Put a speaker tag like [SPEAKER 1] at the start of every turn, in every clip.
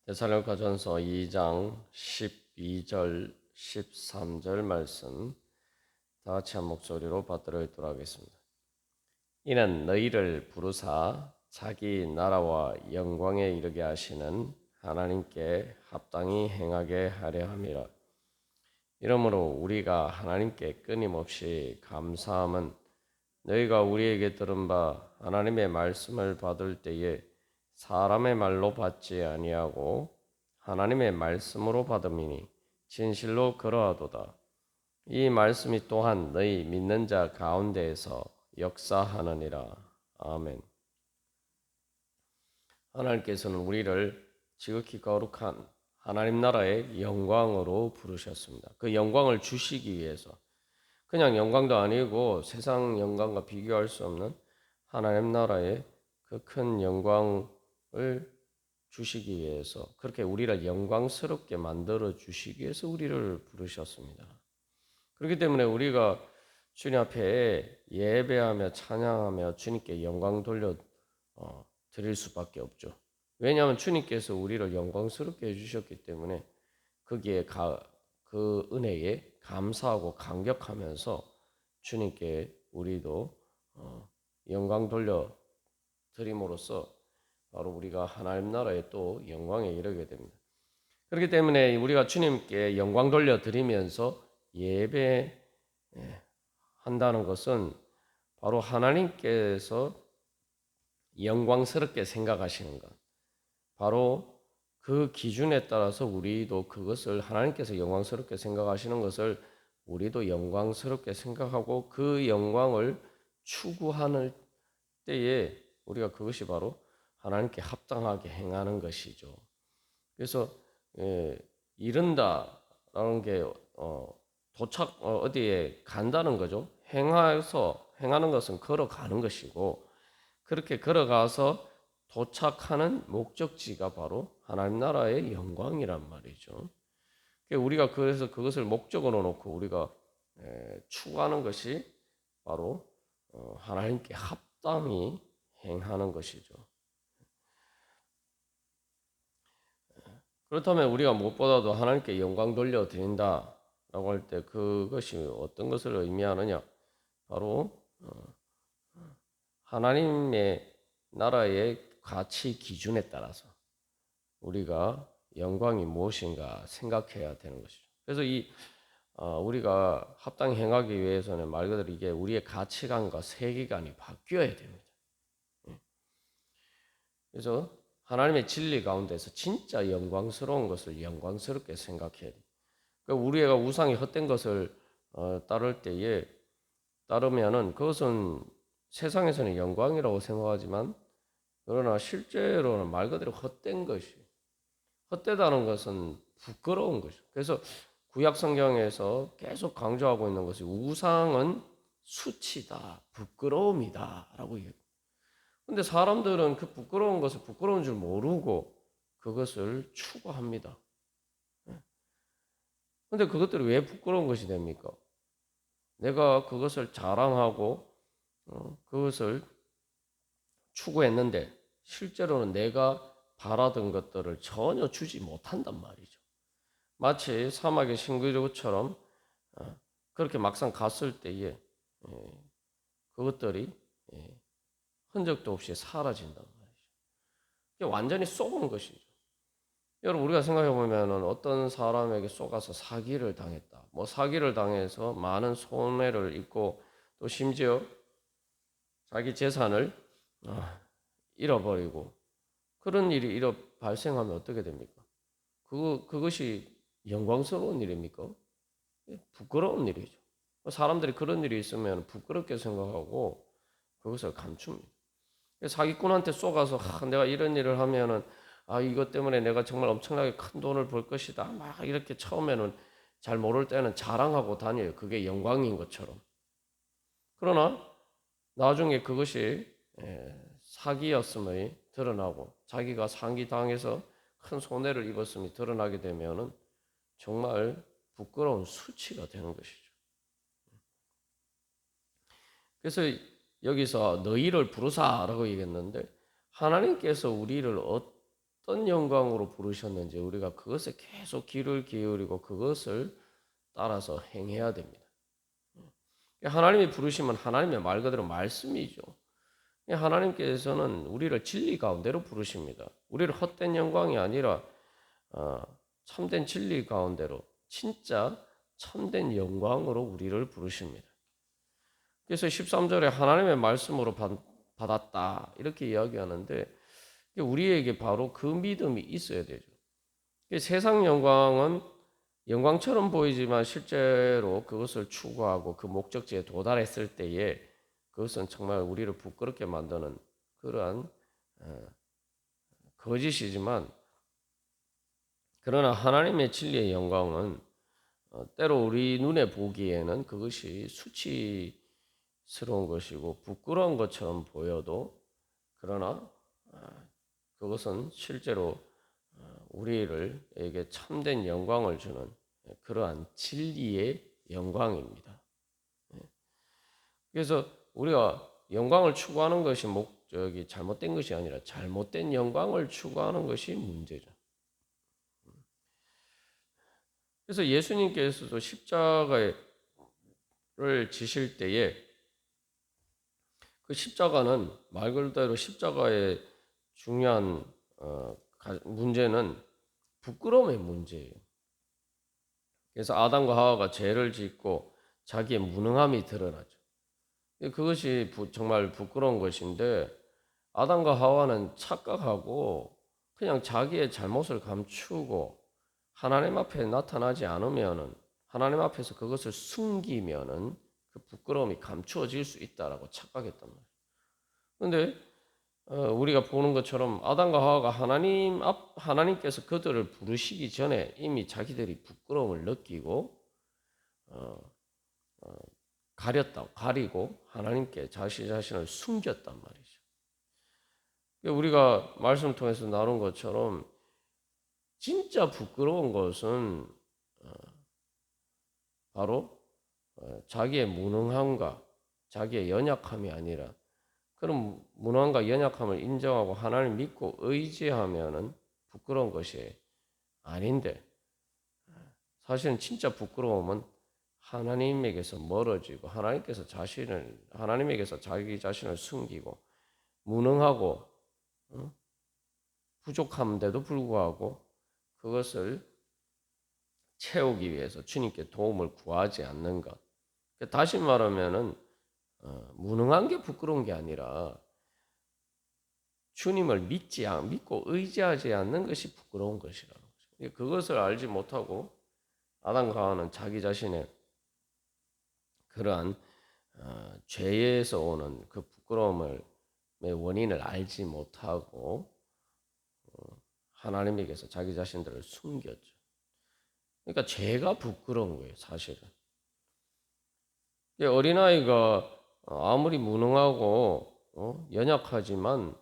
[SPEAKER 1] 데살로니가전서 2장 12절 13절 말씀 다 같이 한 목소리로 받들어 읽도록 하겠습니다. 이는 너희를 부르사 자기 나라와 영광에 이르게 하시는 하나님께 합당히 행하게 하려 함이라. 이러므로 우리가 하나님께 끊임없이 감사함은 너희가 우리에게 들은 바 하나님의 말씀을 받을 때에 사람의 말로 받지 아니하고 하나님의 말씀으로 받음이니 진실로 그러하도다. 이 말씀이 또한 너희 믿는 자 가운데에서 역사하느니라. 아멘. 하나님께서는 우리를 지극히 거룩한 하나님 나라의 영광으로 부르셨습니다. 그 영광을 주시기 위해서 그냥 영광도 아니고 세상 영광과 비교할 수 없는 하나님 나라의 그 큰 영광을 주시기 위해서, 그렇게 우리를 영광스럽게 만들어 주시기 위해서 우리를 부르셨습니다. 그렇기 때문에 우리가 주님 앞에 예배하며 찬양하며 주님께 영광 돌려 드릴 수밖에 없죠. 왜냐하면 주님께서 우리를 영광스럽게 해주셨기 때문에 거기에 그 은혜에 감사하고 감격하면서 주님께 우리도 영광 돌려 드림으로써 바로 우리가 하나님 나라의 또 영광에 이르게 됩니다. 그렇기 때문에 우리가 주님께 영광 돌려 드리면서 예배한다는 것은 바로 하나님께서 영광스럽게 생각하시는 것, 바로 그 기준에 따라서 우리도 그것을, 하나님께서 영광스럽게 생각하시는 것을 우리도 영광스럽게 생각하고 그 영광을 추구하는 때에 우리가 그것이 바로 하나님께 합당하게 행하는 것이죠. 그래서 이른다라는 게 어디에 간다는 거죠. 행하는 것은 걸어가는 것이고, 그렇게 걸어가서 도착하는 목적지가 바로 하나님 나라의 영광이란 말이죠. 우리가 그래서 그것을 목적으로 놓고 우리가 추구하는 것이 바로 하나님께 합당히 행하는 것이죠. 그렇다면 우리가 무엇보다도 하나님께 영광 돌려 드린다라고 할 때 그것이 어떤 것을 의미하느냐? 바로 하나님의 나라의 가치 기준에 따라서 우리가 영광이 무엇인가 생각해야 되는 것이죠. 그래서 우리가 합당히 행하기 위해서는 말 그대로 이게 우리의 가치관과 세계관이 바뀌어야 됩니다. 그래서 하나님의 진리 가운데서 진짜 영광스러운 것을 영광스럽게 생각해야 돼요. 그러니까 우리가 우상이 헛된 것을 따를 때에 따르면은 그것은 세상에서는 영광이라고 생각하지만, 그러나 실제로는 말 그대로 헛된 것이, 헛되다는 것은 부끄러운 것이죠. 그래서 구약 성경에서 계속 강조하고 있는 것이 우상은 수치다, 부끄러움이다라고 얘기해요. 근데 사람들은 그 부끄러운 것을 부끄러운 줄 모르고 그것을 추구합니다. 근데 그것들이 왜 부끄러운 것이 됩니까? 내가 그것을 자랑하고 그것을 추구했는데 실제로는 내가 바라던 것들을 전혀 주지 못한단 말이죠. 마치 사막의 신기루처럼 그렇게 막상 갔을 때에 그것들이 흔적도 없이 사라진단 말이죠. 이게 완전히 쏘은 것이죠. 여러분, 우리가 생각해 보면 어떤 사람에게 쏘가서 사기를 당했다. 뭐 사기를 당해서 많은 손해를 입고 또 심지어 자기 재산을 잃어버리고 그런 일이 발생하면 어떻게 됩니까? 그것이 영광스러운 일입니까? 부끄러운 일이죠. 사람들이 그런 일이 있으면 부끄럽게 생각하고 그것을 감춥니다. 사기꾼한테 쏘가서 내가 이런 일을 하면은 이것 때문에 내가 정말 엄청나게 큰 돈을 벌 것이다. 막 이렇게 처음에는 잘 모를 때는 자랑하고 다녀요. 그게 영광인 것처럼. 그러나 나중에 그것이 사기였음이 드러나고 자기가 사기당해서 큰 손해를 입었음이 드러나게 되면은 정말 부끄러운 수치가 되는 것이죠. 그래서 여기서 너희를 부르사라고 얘기했는데, 하나님께서 우리를 어떤 영광으로 부르셨는지 우리가 그것에 계속 귀를 기울이고 그것을 따라서 행해야 됩니다. 하나님이 부르시면 하나님의 말 그대로 말씀이죠. 하나님께서는 우리를 진리 가운데로 부르십니다. 우리를 헛된 영광이 아니라 참된 진리 가운데로 진짜 참된 영광으로 우리를 부르십니다. 그래서 13절에 하나님의 말씀으로 받았다 이렇게 이야기하는데 우리에게 바로 그 믿음이 있어야 되죠. 세상 영광은 영광처럼 보이지만 실제로 그것을 추구하고 그 목적지에 도달했을 때에 그것은 정말 우리를 부끄럽게 만드는 그러한 거짓이지만, 그러나 하나님의 진리의 영광은 때로 우리 눈에 보기에는 그것이 수치스러운 것이고 부끄러운 것처럼 보여도, 그러나 그것은 실제로 우리에게 참된 영광을 주는 그러한 진리의 영광입니다. 그래서 우리가 영광을 추구하는 것이 목적이 잘못된 것이 아니라 잘못된 영광을 추구하는 것이 문제죠. 그래서 예수님께서도 십자가를 지실 때에 그 십자가는 말 그대로 십자가의 중요한 문제는 부끄러움의 문제예요. 그래서 아담과 하와가 죄를 짓고 자기의 무능함이 드러나죠. 그것이 정말 부끄러운 것인데, 아담과 하와는 착각하고 그냥 자기의 잘못을 감추고 하나님 앞에 나타나지 않으면은, 하나님 앞에서 그것을 숨기면은 그 부끄러움이 감추어질 수 있다라고 착각했단 말이에요. 그런데 우리가 보는 것처럼 아담과 하와가 하나님께서 그들을 부르시기 전에 이미 자기들이 부끄러움을 느끼고 가리고 하나님께 자신을 숨겼단 말이죠. 우리가 말씀을 통해서 나눈 것처럼 진짜 부끄러운 것은 바로 자기의 무능함과 자기의 연약함이 아니라, 그런 무능함과 연약함을 인정하고 하나님을 믿고 의지하면은 부끄러운 것이 아닌데, 사실은 진짜 부끄러움은 하나님에게서 멀어지고 하나님에게서 자기 자신을 숨기고 무능하고 부족함인데도 불구하고 그것을 채우기 위해서 주님께 도움을 구하지 않는 것. 다시 말하면은 무능한 게 부끄러운 게 아니라 주님을 믿고 의지하지 않는 것이 부끄러운 것이라는 거죠. 그것을 알지 못하고 아담과 하와는 자기 자신의 그러한 죄에서 오는 그 부끄러움의 원인을 알지 못하고 하나님에게서 자기 자신들을 숨겼죠. 그러니까 죄가 부끄러운 거예요, 사실은. 어린아이가 아무리 무능하고 연약하지만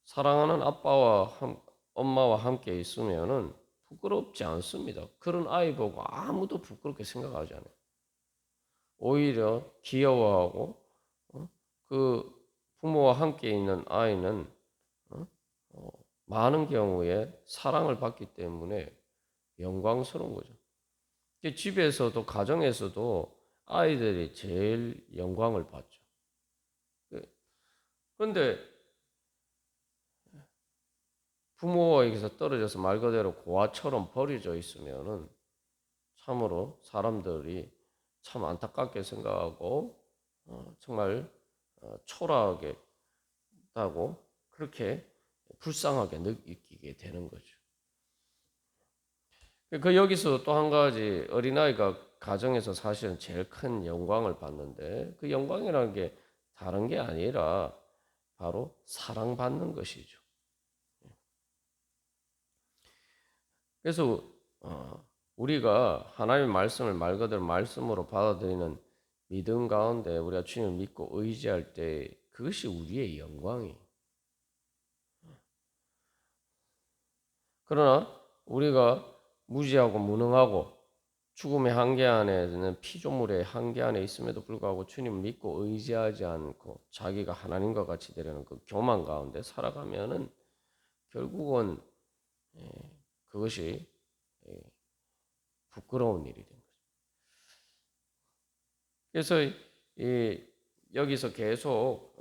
[SPEAKER 1] 사랑하는 엄마와 함께 있으면은 부끄럽지 않습니다. 그런 아이 보고 아무도 부끄럽게 생각하지 않아요. 오히려 귀여워하고 그 부모와 함께 있는 아이는 많은 경우에 사랑을 받기 때문에 영광스러운 거죠. 집에서도 가정에서도 아이들이 제일 영광을 받죠. 그런데 부모에게서 떨어져서 말 그대로 고아처럼 버려져 있으면은 참으로 사람들이 참 안타깝게 생각하고 정말 초라하게 하고 그렇게 불쌍하게 느끼게 되는 거죠. 여기서 또 한 가지, 어린아이가 가정에서 사실은 제일 큰 영광을 받는데, 그 영광이라는 게 다른 게 아니라 바로 사랑받는 것이죠. 그래서 우리가 하나님의 말씀을 말 그대로 말씀으로 받아들이는 믿음 가운데 우리가 주님을 믿고 의지할 때 그것이 우리의 영광이에요. 그러나 우리가 무지하고 무능하고 죽음의 한계 안에는 피조물의 한계 안에 있음에도 불구하고 주님을 믿고 의지하지 않고 자기가 하나님과 같이 되려는 그 교만 가운데 살아가면은 결국은 그것이 부끄러운 일이 된 거죠. 그래서 여기서 계속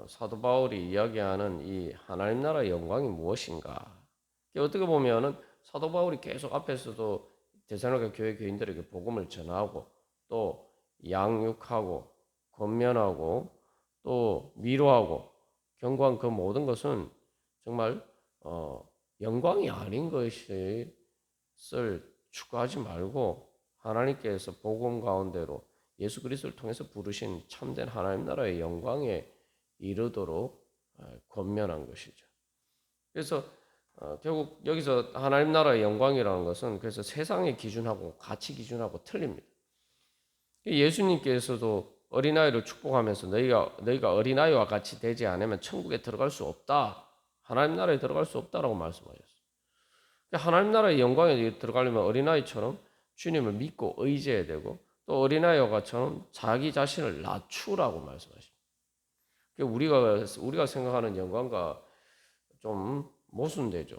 [SPEAKER 1] 사도 바울이 이야기하는 이 하나님 나라의 영광이 무엇인가? 어떻게 보면은 사도 바울이 계속 앞에서도 데살로니가 교회 교인들에게 복음을 전하고 또 양육하고 권면하고 또 위로하고 경고한 그 모든 것은 정말 영광이 아닌 것을 추구하지 말고 하나님께서 복음 가운데로 예수 그리스도를 통해서 부르신 참된 하나님 나라의 영광에 이르도록 권면한 것이죠. 그래서 결국 여기서 하나님 나라의 영광이라는 것은 그래서 세상의 기준하고 가치 기준하고 틀립니다. 예수님께서도 어린아이를 축복하면서 너희가 어린아이와 같이 되지 않으면 천국에 들어갈 수 없다. 하나님 나라에 들어갈 수 없다라고 말씀하셨어요. 하나님 나라의 영광에 들어가려면 어린아이처럼 주님을 믿고 의지해야 되고 또 어린아이와 같처럼 자기 자신을 낮추라고 말씀하십니다. 우리가 생각하는 영광과 좀 모순되죠.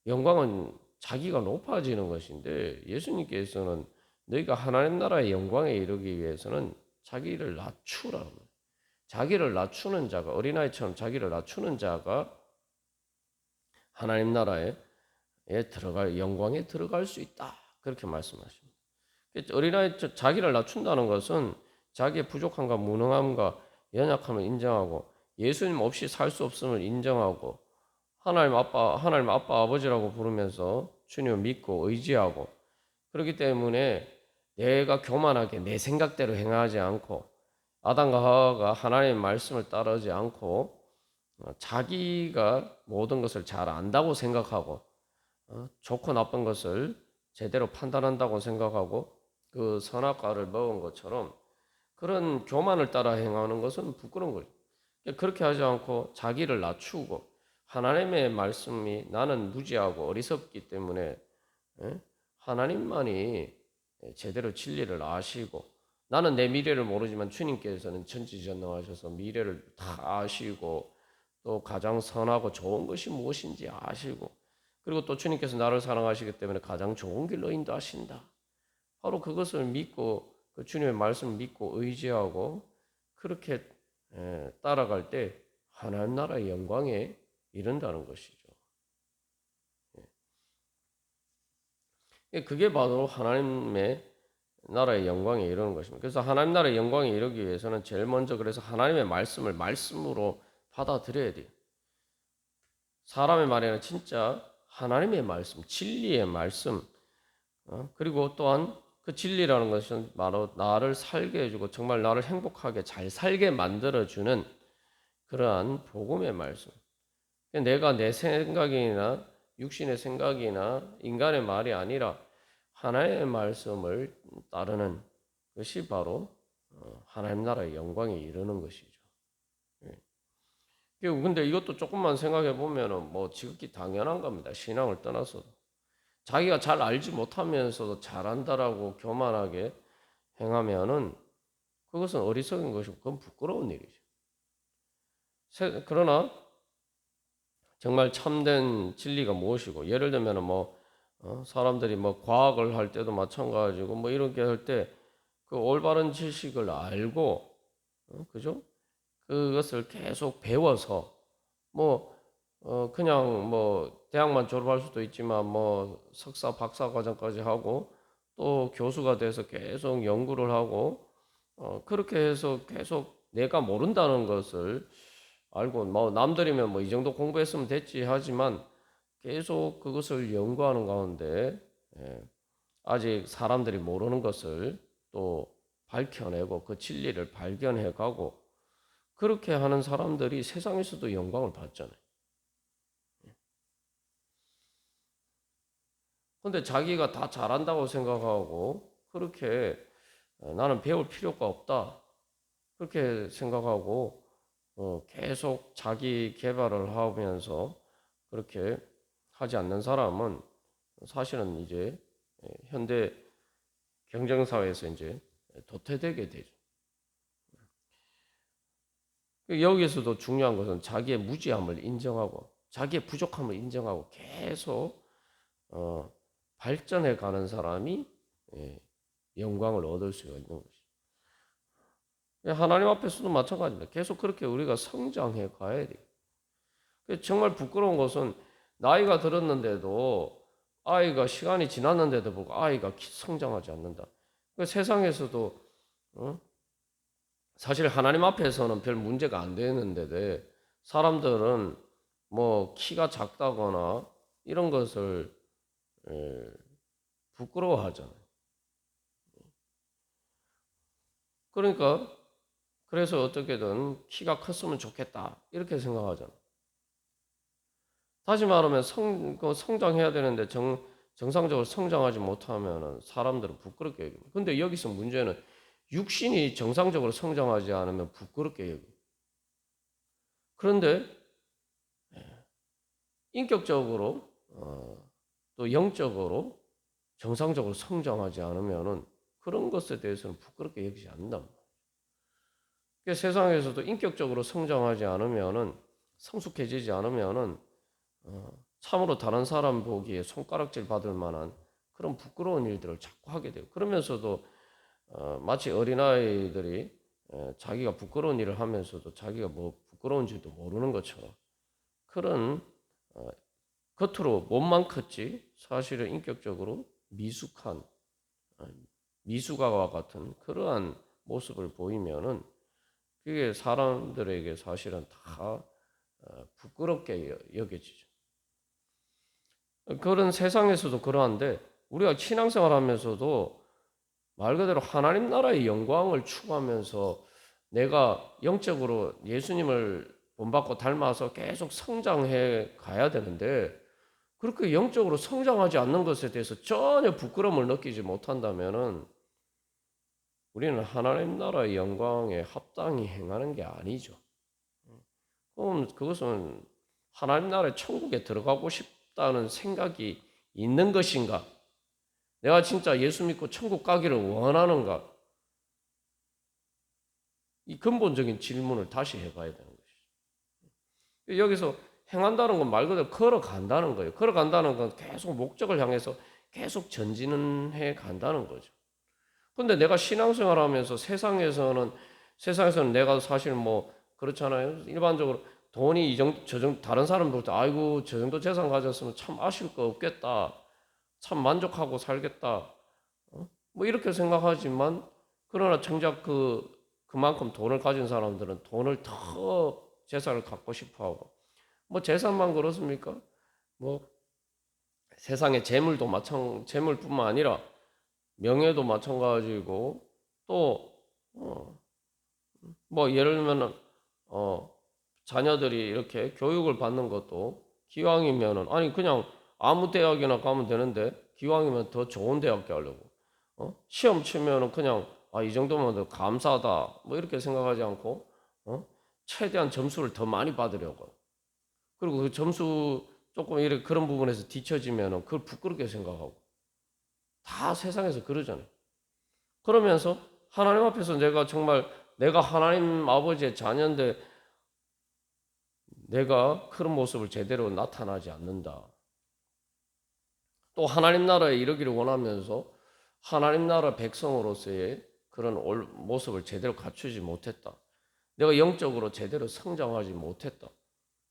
[SPEAKER 1] 영광은 자기가 높아지는 것인데 예수님께서는 너희가 하나님 나라의 영광에 이르기 위해서는 자기를 낮추라는 거예요. 자기를 낮추는 자가 어린아이처럼 자기를 낮추는 자가 하나님 나라에 영광에 들어갈 수 있다. 그렇게 말씀하십니다. 어린아이 자기를 낮춘다는 것은 자기의 부족함과 무능함과 연약함을 인정하고 예수님 없이 살 수 없음을 인정하고 하나님 아빠 아버지라고 부르면서 주님을 믿고 의지하고 그렇기 때문에 내가 교만하게 내 생각대로 행하지 않고 아담과 하와가 하나님의 말씀을 따르지 않고 자기가 모든 것을 잘 안다고 생각하고 좋고 나쁜 것을 제대로 판단한다고 생각하고 그 선악과를 먹은 것처럼 그런 교만을 따라 행하는 것은 부끄러운 거죠. 그렇게 하지 않고 자기를 낮추고 하나님의 말씀이 나는 무지하고 어리석기 때문에 하나님만이 제대로 진리를 아시고 나는 내 미래를 모르지만 주님께서는 전지전능하셔서 미래를 다 아시고 또 가장 선하고 좋은 것이 무엇인지 아시고 그리고 또 주님께서 나를 사랑하시기 때문에 가장 좋은 길로 인도하신다. 바로 그것을 믿고 그 주님의 말씀을 믿고 의지하고 그렇게 따라갈 때 하나님 나라의 영광에 이른다는 것이죠. 그게 바로 하나님의 나라의 영광에 이르는 것입니다. 그래서 하나님 나라의 영광에 이르기 위해서는 제일 먼저 그래서 하나님의 말씀을 말씀으로 받아들여야 돼요. 사람의 말이 아니라 진짜 하나님의 말씀, 진리의 말씀, 그리고 또한 그 진리라는 것은 바로 나를 살게 해주고 정말 나를 행복하게 잘 살게 만들어주는 그러한 복음의 말씀. 내가 내 생각이나 육신의 생각이나 인간의 말이 아니라 하나님의 말씀을 따르는 것이 바로 하나님 나라의 영광에 이르는 것이죠. 근데 이것도 조금만 생각해 보면은 뭐 지극히 당연한 겁니다. 신앙을 떠나서도. 자기가 잘 알지 못하면서도 잘한다라고 교만하게 행하면은 그것은 어리석은 것이고 그건 부끄러운 일이죠. 그러나 정말 참된 진리가 무엇이고 예를 들면은 사람들이 과학을 할 때도 마찬가지고 이렇게 할 때 그 올바른 지식을 알고 그죠? 그것을 계속 배워서 그냥 대학만 졸업할 수도 있지만 석사 박사 과정까지 하고 또 교수가 돼서 계속 연구를 하고 그렇게 해서 계속 내가 모른다는 것을 알고 남들이면 이 정도 공부했으면 됐지 하지만 계속 그것을 연구하는 가운데 아직 사람들이 모르는 것을 또 밝혀내고 그 진리를 발견해 가고 그렇게 하는 사람들이 세상에서도 영광을 받잖아요. 근데 자기가 다 잘한다고 생각하고 그렇게 나는 배울 필요가 없다. 그렇게 생각하고 계속 자기 개발을 하면서 그렇게 하지 않는 사람은 사실은 이제 현대 경쟁사회에서 이제 도태되게 되죠. 여기에서도 중요한 것은 자기의 무지함을 인정하고 자기의 부족함을 인정하고 계속 발전해 가는 사람이 영광을 얻을 수가 있는 것이죠. 하나님 앞에서도 마찬가지입니다. 계속 그렇게 우리가 성장해 가야 돼요. 정말 부끄러운 것은 나이가 들었는데도 아이가 시간이 지났는데도 불구하고 아이가 성장하지 않는다. 세상에서도 사실 하나님 앞에서는 별 문제가 안 되는데 사람들은 뭐 키가 작다거나 이런 것을 부끄러워하잖아요. 그러니까 그래서 어떻게든 키가 컸으면 좋겠다 이렇게 생각하잖아요. 다시 말하면 성장해야 되는데 정상적으로 성장하지 못하면 사람들은 부끄럽게 여깁니다. 근데 여기서 문제는 육신이 정상적으로 성장하지 않으면 부끄럽게 여깁니다. 그런데 인격적으로 또 영적으로 정상적으로 성장하지 않으면 그런 것에 대해서는 부끄럽게 여기지 않는단 말이에요. 그러니까 세상에서도 인격적으로 성장하지 않으면 성숙해지지 않으면 참으로 다른 사람 보기에 손가락질 받을 만한 그런 부끄러운 일들을 자꾸 하게 돼요. 그러면서도 마치 어린아이들이 자기가 부끄러운 일을 하면서도 자기가 뭐 부끄러운지도 모르는 것처럼 그런 겉으로 몸만 컸지 사실은 인격적으로 미숙한 미숙아와 같은 그러한 모습을 보이면은 그게 사람들에게 사실은 다 부끄럽게 여겨지죠. 그런 세상에서도 그러한데 우리가 신앙생활 하면서도 말 그대로 하나님 나라의 영광을 추구하면서 내가 영적으로 예수님을 본받고 닮아서 계속 성장해 가야 되는데 그렇게 영적으로 성장하지 않는 것에 대해서 전혀 부끄러움을 느끼지 못한다면은 우리는 하나님 나라의 영광에 합당히 행하는 게 아니죠. 그럼 그것은 하나님 나라의 천국에 들어가고 싶다는 생각이 있는 것인가? 내가 진짜 예수 믿고 천국 가기를 원하는가? 이 근본적인 질문을 다시 해봐야 되는 것이죠. 여기서 행한다는 건 말 그대로 걸어간다는 거예요. 걸어간다는 건 계속 목적을 향해서 계속 전진은 해 간다는 거죠. 근데 내가 신앙생활 하면서 세상에서는 내가 사실 뭐 그렇잖아요. 일반적으로 돈이 저 정도 다른 사람들도 아이고 저 정도 재산 가졌으면 참 아쉬울 거 없겠다. 참 만족하고 살겠다. 뭐 이렇게 생각하지만 그러나 정작 그만큼 돈을 가진 사람들은 돈을 더 재산을 갖고 싶어 하고 뭐 재산만 그렇습니까? 뭐 세상에 재물뿐만 아니라 명예도 마찬가지고 또 뭐 예를 들면은 자녀들이 이렇게 교육을 받는 것도 기왕이면은 아니 그냥 아무 대학이나 가면 되는데 기왕이면 더 좋은 대학 가려고 시험 치면은 그냥 이 정도면 더 감사하다 뭐 이렇게 생각하지 않고 최대한 점수를 더 많이 받으려고 그리고 그 점수 조금 이렇게 그런 부분에서 뒤처지면은 그걸 부끄럽게 생각하고 다 세상에서 그러잖아요. 그러면서 하나님 앞에서 내가 하나님 아버지의 자녀인데 내가 그런 모습을 제대로 나타나지 않는다. 또 하나님 나라에 이르기를 원하면서 하나님 나라 백성으로서의 그런 모습을 제대로 갖추지 못했다. 내가 영적으로 제대로 성장하지 못했다.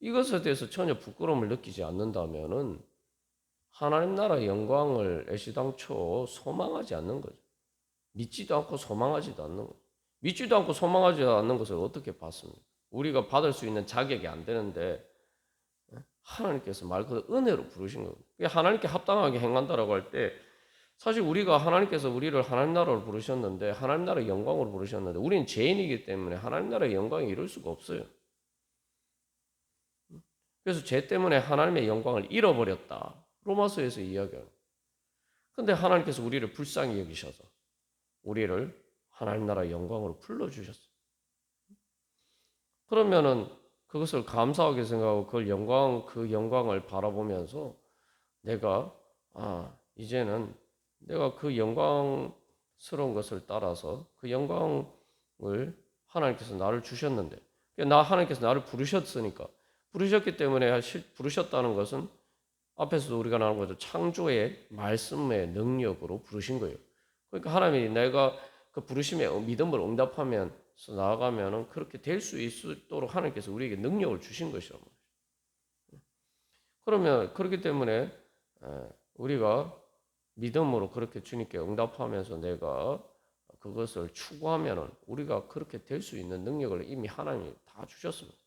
[SPEAKER 1] 이것에 대해서 전혀 부끄러움을 느끼지 않는다면은 하나님 나라의 영광을 애시당초 소망하지 않는 거죠. 믿지도 않고 소망하지도 않는 거죠. 믿지도 않고 소망하지 않는 것을 어떻게 받습니까? 우리가 받을 수 있는 자격이 안 되는데 하나님께서 말 그대로 은혜로 부르신 겁니다. 하나님께 합당하게 행한다라고 할 때 사실 하나님께서 우리를 하나님 나라로 부르셨는데 하나님 나라의 영광으로 부르셨는데 우리는 죄인이기 때문에 하나님 나라의 영광이 이룰 수가 없어요. 그래서 죄 때문에 하나님의 영광을 잃어버렸다. 로마서에서 이야기하는. 근데 하나님께서 우리를 불쌍히 여기셔서 우리를 하나님 나라의 영광으로 불러주셨어요. 그러면은 그것을 감사하게 생각하고 그 영광을 바라보면서 내가 이제는 내가 그 영광스러운 것을 따라서 그 영광을 하나님께서 나를 주셨는데 하나님께서 나를 부르셨기 때문에 부르셨다는 것은 앞에서도 우리가 나눈 거죠. 창조의 말씀의 능력으로 부르신 거예요. 그러니까 하나님이 내가 그 부르심에 믿음을 응답하면서 나아가면은 그렇게 될 수 있도록 하나님께서 우리에게 능력을 주신 것이란 말이에요. 그러면 그렇기 때문에 우리가 믿음으로 그렇게 주님께 응답하면서 내가 그것을 추구하면은 우리가 그렇게 될 수 있는 능력을 이미 하나님이 다 주셨습니다.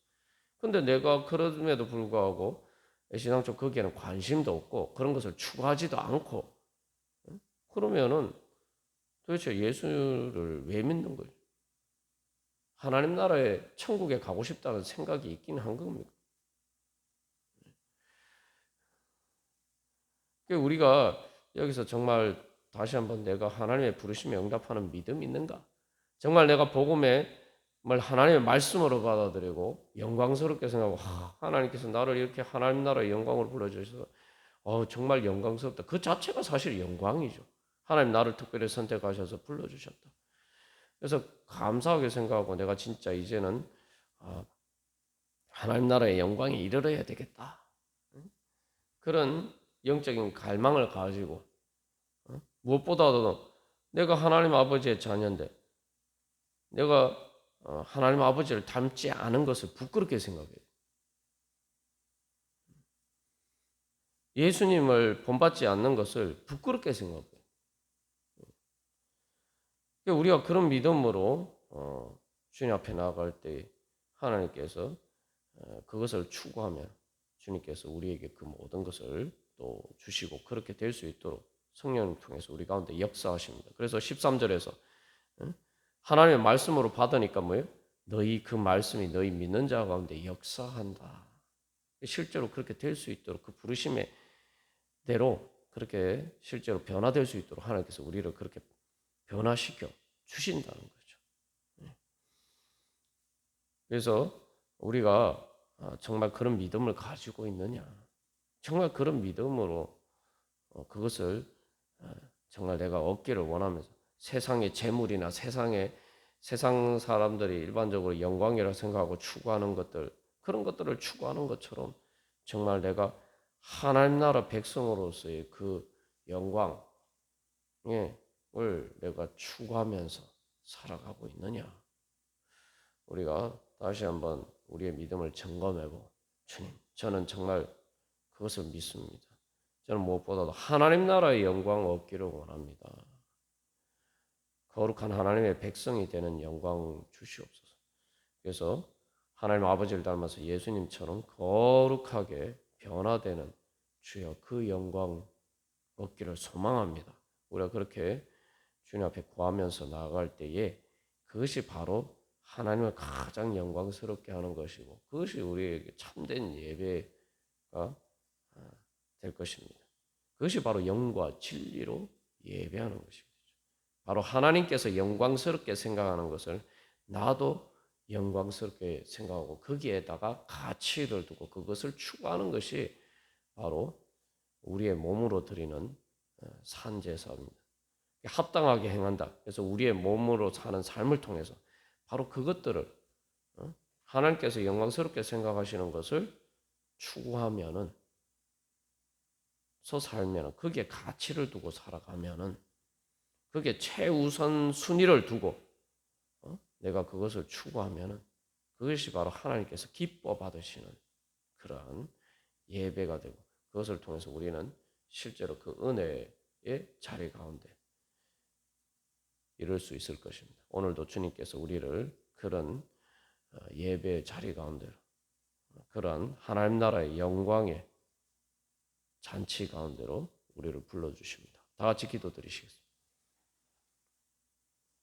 [SPEAKER 1] 근데 내가 그럼에도 불구하고 신앙적 거기에는 관심도 없고 그런 것을 추구하지도 않고 그러면은 도대체 예수를 왜 믿는 거예요? 하나님 나라에 천국에 가고 싶다는 생각이 있긴 한 겁니다. 우리가 여기서 정말 다시 한번 내가 하나님의 부르심에 응답하는 믿음이 있는가? 정말 내가 복음의 하나님의 말씀으로 받아들이고 영광스럽게 생각하고 하나님께서 나를 이렇게 하나님 나라의 영광으로 불러주셔서 정말 영광스럽다. 그 자체가 사실 영광이죠. 하나님 나를 특별히 선택하셔서 불러주셨다. 그래서 감사하게 생각하고 내가 진짜 이제는 하나님 나라의 영광에 이르러야 되겠다. 그런 영적인 갈망을 가지고 무엇보다도 내가 하나님 아버지의 자녀인데 내가 하나님 아버지를 닮지 않은 것을 부끄럽게 생각해요. 예수님을 본받지 않는 것을 부끄럽게 생각해요. 우리가 그런 믿음으로 주님 앞에 나아갈 때 하나님께서 그것을 추구하면 주님께서 우리에게 그 모든 것을 또 주시고 그렇게 될 수 있도록 성령을 통해서 우리 가운데 역사하십니다. 그래서 13절에서 하나님의 말씀으로 받으니까 뭐예요? 너희 그 말씀이 너희 믿는 자 가운데 역사한다. 실제로 그렇게 될 수 있도록 그 부르심의 대로 그렇게 실제로 변화될 수 있도록 하나님께서 우리를 그렇게 변화시켜 주신다는 거죠. 그래서 우리가 정말 그런 믿음을 가지고 있느냐? 정말 그런 믿음으로 그것을 정말 내가 얻기를 원하면서 세상의 재물이나 세상 사람들이 일반적으로 영광이라고 생각하고 추구하는 것들 그런 것들을 추구하는 것처럼 정말 내가 하나님 나라 백성으로서의 그 영광을 내가 추구하면서 살아가고 있느냐? 우리가 다시 한번 우리의 믿음을 점검해보고 주님, 저는 정말 그것을 믿습니다. 저는 무엇보다도 하나님 나라의 영광을 얻기를 원합니다. 거룩한 하나님의 백성이 되는 영광 주시옵소서. 그래서 하나님 아버지를 닮아서 예수님처럼 거룩하게 변화되는 주여 그 영광 얻기를 소망합니다. 우리가 그렇게 주님 앞에 구하면서 나아갈 때에 그것이 바로 하나님을 가장 영광스럽게 하는 것이고 그것이 우리에게 참된 예배가 될 것입니다. 그것이 바로 영과 진리로 예배하는 것입니다. 바로 하나님께서 영광스럽게 생각하는 것을 나도 영광스럽게 생각하고 거기에다가 가치를 두고 그것을 추구하는 것이 바로 우리의 몸으로 드리는 산제사입니다. 합당하게 행한다. 그래서 우리의 몸으로 사는 삶을 통해서 바로 그것들을 하나님께서 영광스럽게 생각하시는 것을 추구하면은 살면은 거기에 가치를 두고 살아가면은 그게 최우선 순위를 두고 내가 그것을 추구하면은 그것이 바로 하나님께서 기뻐 받으시는 그러한 예배가 되고 그것을 통해서 우리는 실제로 그 은혜의 자리 가운데 이룰 수 있을 것입니다. 오늘도 주님께서 우리를 그런 예배의 자리 가운데로 그러한 하나님 나라의 영광의 잔치 가운데로 우리를 불러주십니다. 다 같이 기도드리시겠습니다.